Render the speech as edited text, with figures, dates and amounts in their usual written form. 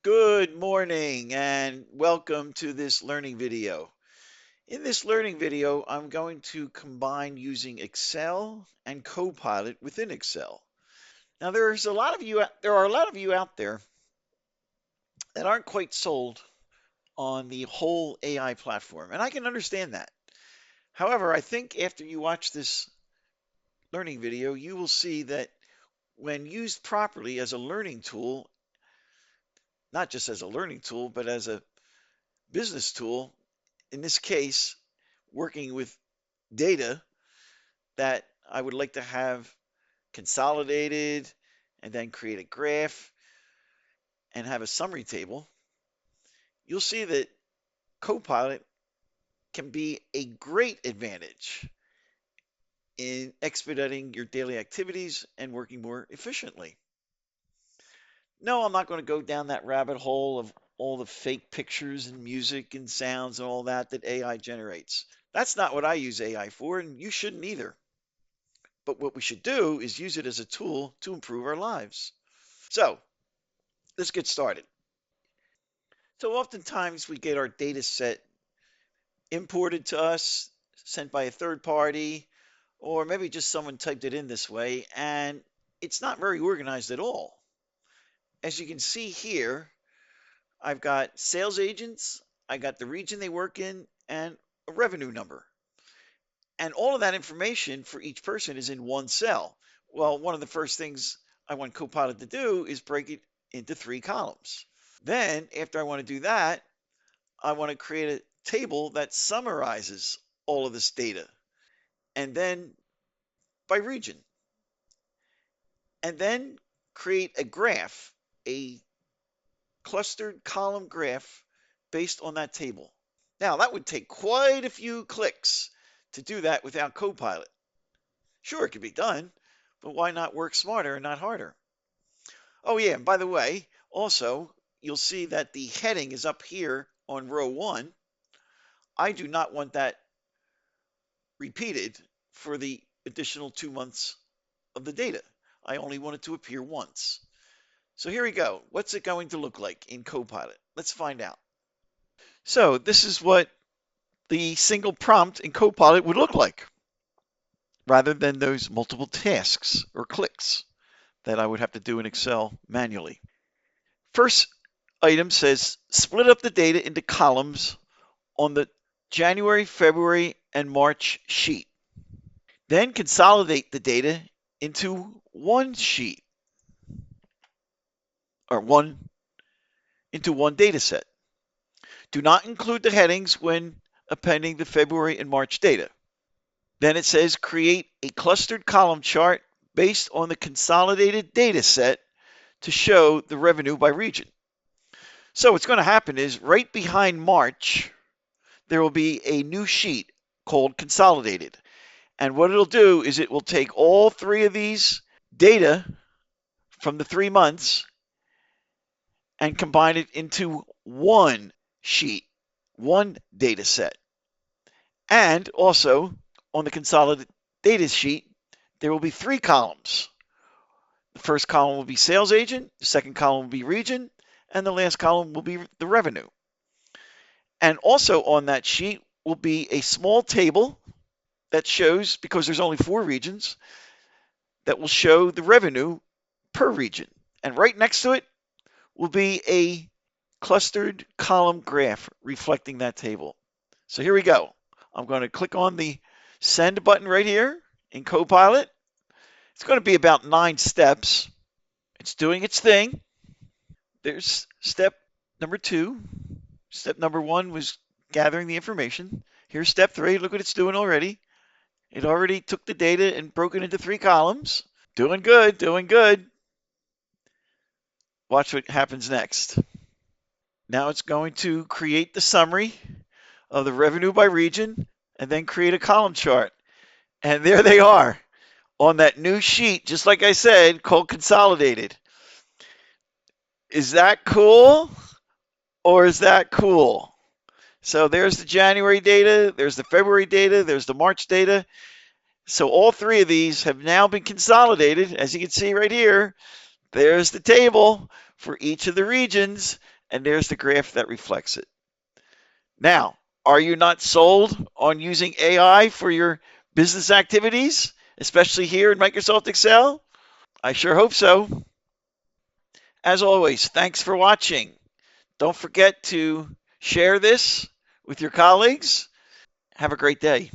Good morning and welcome to this learning video. In this learning video, I'm going to combine using Excel and Copilot within Excel. Now, there are a lot of you out there that aren't quite sold on the whole AI platform, and I can understand that. However, I think after you watch this learning video, you will see that when used properly as a learning tool, not just as a learning tool, but as a business tool, in this case, working with data that I would like to have consolidated and then create a graph and have a summary table, you'll see that Copilot can be a great advantage in expediting your daily activities and working more efficiently. No, I'm not going to go down that rabbit hole of all the fake pictures and music and sounds and all that AI generates. That's not what I use AI for, and you shouldn't either. But what we should do is use it as a tool to improve our lives. So let's get started. So oftentimes we get our data set imported to us, sent by a third party, or maybe just someone typed it in this way, and it's not very organized at all. As you can see here, I've got sales agents, I got the region they work in, and a revenue number. And all of that information for each person is in one cell. Well, one of the first things I want Copilot to do is break it into 3 columns. Then, after I want to do that, I want to create a table that summarizes all of this data, and then by region, and then create a graph, a clustered column graph based on that table. Now, that would take quite a few clicks to do that without Copilot. Sure, it could be done, but why not work smarter and not harder? Oh, yeah, and by the way, also, you'll see that the heading is up here on row 1. I do not want that repeated for the additional 2 months of the data. I only want it to appear once. So here we go. What's it going to look like in Copilot? Let's find out. So this is what the single prompt in Copilot would look like, rather than those multiple tasks or clicks that I would have to do in Excel manually. First item says split up the data into columns on the January, February, and March sheet. Then consolidate the data into one sheet or into one data set. Do not include the headings when appending the February and March data. Then it says create a clustered column chart based on the consolidated data set to show the revenue by region. So what's going to happen is right behind March, there will be a new sheet called Consolidated. And what it'll do is it will take all 3 of these data from the 3 months and combine it into one sheet, one data set. And also on the consolidated data sheet, there will be 3 columns. The first column will be sales agent, the second column will be region, and the last column will be the revenue. And also on that sheet will be a small table that shows, because there's only 4 regions, that will show the revenue per region. And right next to it will be a clustered column graph reflecting that table. So here we go. I'm going to click on the send button right here in Copilot. It's going to be about 9 steps. It's doing its thing. There's step number 2. Step number 1 was gathering the information. Here's step 3. Look what it's doing already. It already took the data and broke it into 3 columns. Doing good, doing good. Watch what happens next. Now it's going to create the summary of the revenue by region and then create a column chart. And there they are on that new sheet, just like I said, called Consolidated. Is that cool or is that cool? So there's the January data, there's the February data, there's the March data. So all 3 of these have now been consolidated. As you can see right here, there's the table for each of the regions, and there's the graph that reflects it. Now, are you not sold on using AI for your business activities, especially here in Microsoft Excel? I sure hope so. As always, thanks for watching. Don't forget to share this with your colleagues. Have a great day.